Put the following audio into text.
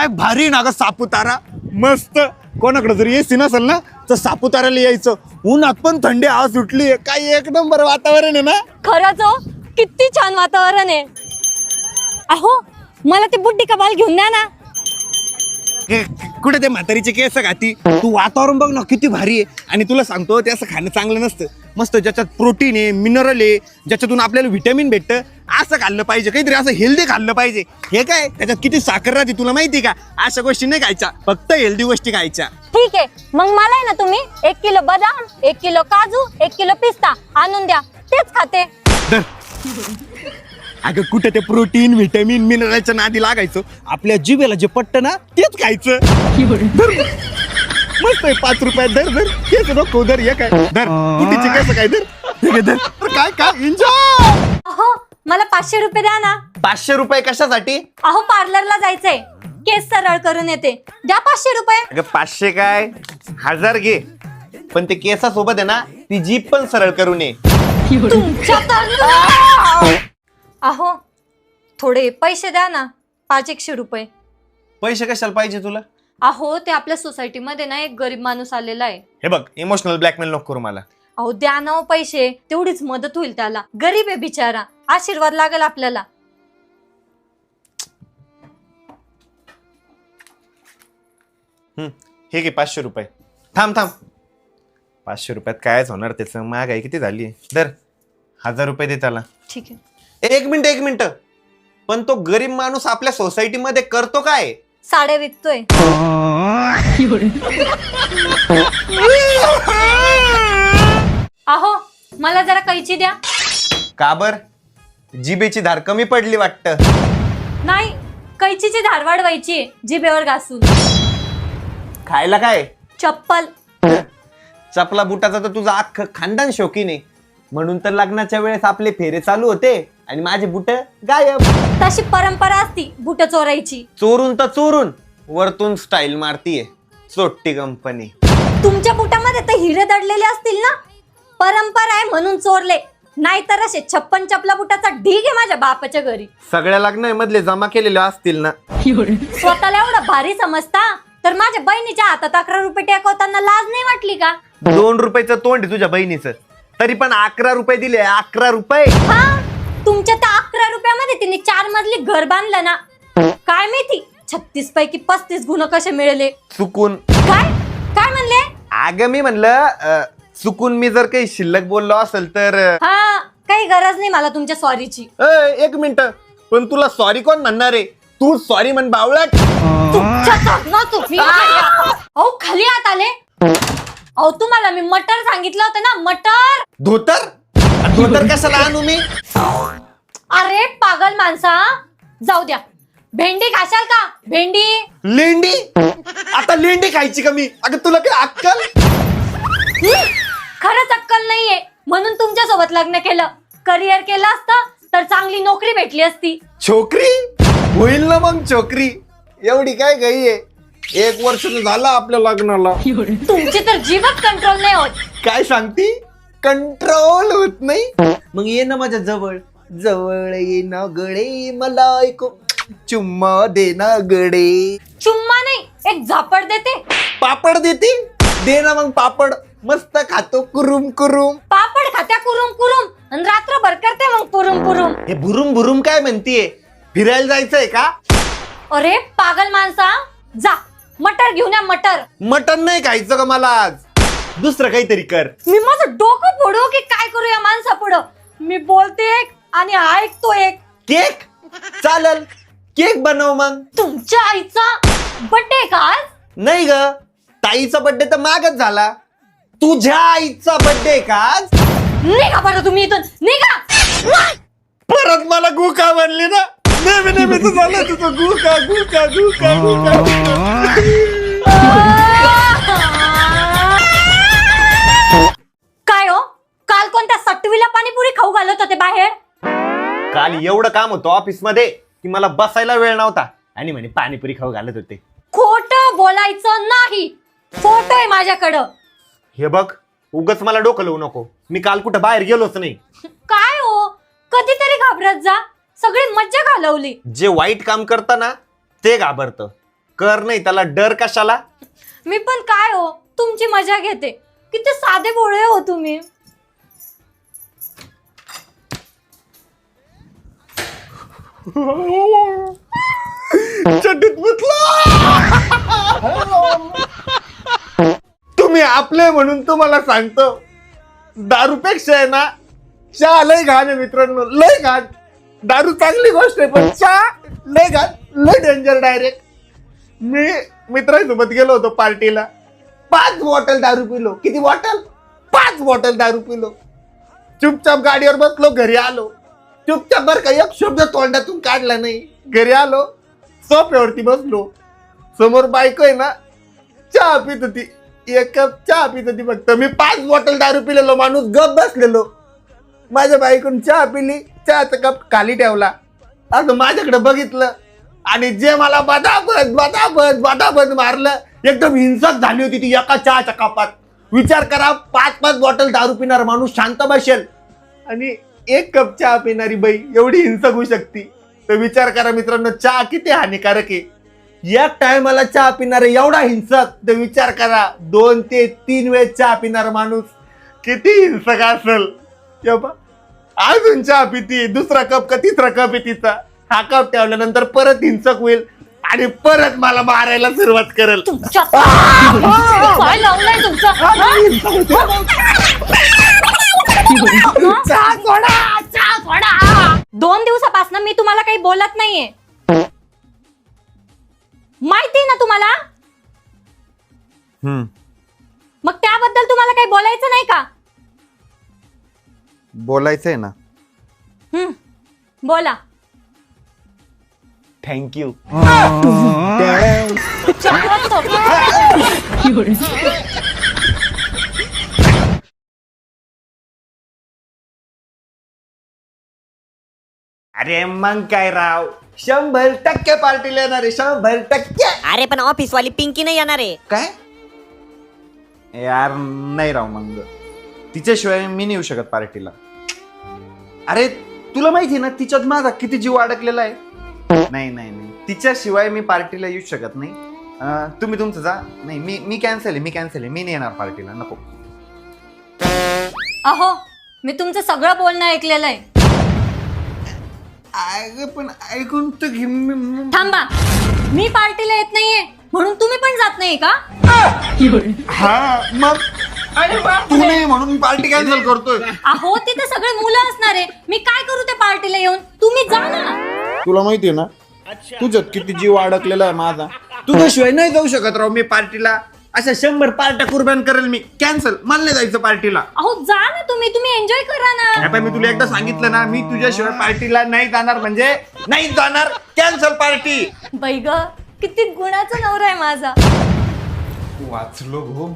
काय भारी ना ग सापुतारा. मस्त. कोणाकडे जर एसी नसेल ना तर सापुताऱ्याला यायचं. उन्हात पण थंडी हवा सुटली. काय एक नंबर वातावरण आहे ना. खरंच हो, किती छान वातावरण आहे. अहो मला ते बुड्डी कबाल घेऊन द्या ना. कुठे ते म्हातारीचे केस घाती. तू वातावरण बघ ना किती भारी आहे. आणि तुला सांगतो ते असं खाणं चांगलं नसतं. मस्त ज्याच्यात प्रोटीन आहे, मिनरल आहे, ज्याच्यातून आपल्याला व्हिटॅमिन भेटतं असं खाल्लं पाहिजे. काहीतरी असं हेल्दी खाल्लं पाहिजे. हे काय त्याच्यात किती साखर राहते तुला माहिती का. अशा गोष्टी नाही खायच्या, फक्त हेल्दी गोष्टी खायच्या. ठीक आहे, मग मला आहे ना तुम्ही 1 किलो बदाम, 1 किलो काजू, 1 किलो पिस्ता आणून द्या. तेच खाते. अगं कुठे ते प्रोटीन व्हिटॅमिन मिनरलच्या नादी लागायचं. आपल्या जिभेला जे पटतं ना तेच खायचं. मस्त आहे. 5 रुपयात धर धर केस नको धर. हे काय धर कुठीची केस काय धर. काय काय एन्जॉय. अहो मला 500 रुपये द्या ना. 500 रुपये कशासाठी. अहो पार्लरला जायचंय, केस सरळ करून येते. द्या 500 रुपये. अगं 500 काय 1000 घे. पण ते केसासोबत आहे ना ती जीभ पण सरळ करून ये. तुमच्या तर अहो थोडे पैसे द्या ना. 500-100 रुपये. पैसे कशाला पाहिजे तुला. अहो ते आपल्या सोसायटीमध्ये ना एक गरीब माणूस आलेला आहे. हे बघ इमोशनल ब्लॅकमेल नको करू मला. अहो द्या ना हो पैसे, तेवढीच मदत होईल त्याला. गरीब आहे बिचारा, आशीर्वाद लागेल आपल्याला. हे घे 500 रुपये. थांब 500 रुपयात कायच होणार त्याचं. महागाई किती झाली. दर 1000 रुपये दे त्याला. ठीक आहे. एक मिनिट. पण तो गरीब माणूस आपल्या सोसायटीमध्ये करतो काय. साड्या विकतोय. अहो मला जरा कैची द्या. का बर जिभेची धार कमी पडली वाटतं. नाही, कैचीची धार वाढवायची जिभेवर घासून. खायला काय. चप्पल. चपला बुटाचा तर तुझा अख्खं खानदान शौकीन आहे. म्हणून तर लग्नाच्या वेळेस आपले फेरे चालू होते आणि माझे बुट गायब. तशी परंपरा असती बुट चोरायची. चोरून तर चोरून वरतून स्टाईल मारतीये चोट्टी कंपनी. तुमच्या बुटामध्ये तर हिरे दडलेले असतील ना. परंपरा आहे म्हणून चोरले, नाहीतर असे 56 चपला बुटाचा ढीग आहे माझ्या बापाच्या घरी. सगळ्या लग्नामध्ये जमा केलेले असतील ना. स्वतःला एवढं भारी समजता तर माझ्या बहिणीच्या हातात 11 रुपये टेकवताना लाज नाही वाटली का. 2 रुपयाचं तोंड आहे तुझ्या बहिणीचं, तरी पण 11 रुपये दिले. 11 रुपये. हा, तुमच्या त्या 11 रुपयामध्ये तिने 4 मजली घर बांधलं ना. काय माहिती 36 पैकी 35 गुण कसे मिळाले. चुकून. काय काय म्हणले. अगं मी म्हणलं चुकून मी जर काही शिल्लक बोललो असेल तर. हा, काही गरज नाही मला तुमच्या सॉरीची. एक मिनिट, पण तुला सॉरी कोण म्हणणार आहे. तू सॉरी म्हण बावळट. अहो खाली आत आले. अहो तुम्हाला मी मटर सांगितलं होतं ना. मटर. धोतर. धोतर कशाला आणू मी. अरे पागल माणसा, जाऊ द्या. भेंडी खाशाल का. भेंडी. लेंडी. आता लेंडी खायची का मी. अगं तुला काय अक्कल. खरंच अक्कल नाहीये म्हणून तुमच्या सोबत लग्न केलं. करिअर केलं असतं तर चांगली नोकरी भेटली असती. छोकरी होईल ना मग. छोकरी एवढी काय गई आहे. 1 वर्ष झालं आपल्या लग्नाला. तुमची तर जीवच कंट्रोल नाही होत. काय सांगती. कंट्रोल होत नाही. मग ये ना माझ्या जवळ. जवळ ये ना गडे मला ऐकू चुम्मा दे ना गडे. चुम्मा नाही, एक झापड देते. पापड देते. दे ना मग पापड. मस्त खातो कुरुम कुरुम. पापड खात्या कुरुम कुरुम आणि रात्रभर करते मग पुरुम पुरुम. हे भुरुम भुरुम काय म्हणतीये. फिरायला जायचंय का. अरे पागल माणसा, जा मटर घेऊन या. मटर. मटन नाही खायचं का मला आज. दुसरं काहीतरी कर. मी माझं डोकं फोडू की काय करू या माणसा पुढं. मी बोलते एक आणि ऐकतो एक. केक चालल. केक बनव मग. तुमच्या आईचा बर्थडे का आज. नाही ग, ताईचा बर्थडे तर मागच झाला. तुझ्या आईचा बर्थडे का आज. निघा बरं तुम्ही इथून. निघा. परत मला गुका म्हणली ना. नेहमी झालं तुझं गुका गुका गुका गुका. काय हो, काल कोणत्या सटवीला पाणीपुरी खाऊ घालत होते बाहेर. काल एवढं काम होतं ऑफिस मध्ये की मला बसायला वेळ नव्हता आणि म्हणे पाणीपुरी खाऊ घालत होते. खोटं बोलायचं नाही. फोटो आहे माझ्याकडं. हे बघ उगाच मला डोकं लावू नको. मी काल कुठं बाहेर गेलोच नाही. काय हो, कधीतरी घाबरत जा. सगळी मज्जा घालवली. जे वाईट काम करतं ना ते घाबरतं. कर नाही त्याला डर कशाला. मी पण काय हो तुमची मजा घेते. किती साधे भोळे हो तुम्ही. चड्डीत तुम्ही आपले म्हणून तुम्हाला सांगतो, दारूपेक्षा आहे ना चहा लय घाण आहे मित्रांनो, लय घाण. दारू चांगली गोष्ट आहे पण चहा लय घाण, लय डेंजर डायरेक्ट. मी मित्रांसोबत गेलो होतो पार्टीला, 5 बॉटल दारू पिलो. किती बॉटल? 5 बॉटल दारू पिलो. चुपचाप गाडीवर बसलो, घरी आलो. चुपचाप बरं का, एक शब्द तोंडातून काढला नाही. घरी आलो, सोफ्यावरती बसलो. समोर बायको आहे ना चहा पित होती, 1 कप चहा पित होती फक्त. मी 5 बॉटल दारू पिलेलो माणूस गप बसलेलो. माझ्या बायकोने चहा पिली, चहाचा कप खाली ठेवला, असं माझ्याकडे बघितलं आणि जे मला बदाबद मारलं. एकदम हिंसक झाली होती ती एका चहाच्या कपात. विचार करा, 5 बॉटल दारू पिणारा माणूस शांत बसेल आणि 1 कप चहा पिणारी बाई एवढी हिंसक होऊ शकते. तर विचार करा मित्रांनो, चहा किती हानिकारक आहे. एक टायमाला चहा पिणारा एवढा हिंसक, तर विचार करा 2 ते 3 वेळेस चहा पिणारा माणूस किती हिंसक असेल. अजून चहा पिती, दुसरा कप का तिसरा कप आहे तिचा. हा कप ठेवल्यानंतर परत हिंसक होईल आणि परत मला मारायला सुरुवात करेल. काय लावलंय तुमचं? चहा सोडा. 2 दिवसापासून मी तुम्हाला काही बोलत नाहीये, माहिती ना तुम्हाला. मग त्याबद्दल तुम्हाला काही बोलायचं नाही का? बोलायचंय ना. बोला. थँक्यू. अरे मग काय राव, 100% पार्टीला येणार आहे, 100%. अरे पण ऑफिस वाली पिंकी नाही येणार आहे. काय यार, नाही राव. मग तिच्याशिवाय मी नाही येऊ शकत पार्टीला. अरे तुला माहिती ना तिच्यात माझा किती जीव अडकलेला आहे. नाही नाही नाही, तिच्याशिवाय मी पार्टीला येऊ शकत नाही. तुम्ही तुमचं जा. नाही, मी कॅन्सल आहे, मी नाही येणार पार्टीला. नको. अहो, मी तुमचं सगळं बोलणं ऐकलेलं आहे. पण ऐकून तर घे. थांबा, मी पार्टीला येत नाहीये म्हणून तुम्ही पण जात नाही का? हा मग तू नाही म्हणून पार्टी कॅन्सल करतोय. अहो, तिथे सगळे मुलं असणार आहे. मी काय करू ते पार्टीला येऊन? तुम्ही जा ना. तुला माहितीये ना तुझ्यात किती जीव अडकलेला आहे माझा. तुझ्याशिवाय नाही जाऊ शकत राव मी पार्टीला. अशा 100 पार्ट्या कुर्बान करेल मी. कॅन्सल, मला नाही जायचं पार्टीला. अहो, जा ना तुम्ही एन्जॉय करा ना. मी तुला एकदा सांगितलं ना, मी तुझ्याशिवाय पार्टीला नाही जाणार म्हणजे नाही जाणार. Cancel party. बाई ग, किती गुणाचा नवरा आहे माझा. वाचलो भाऊ.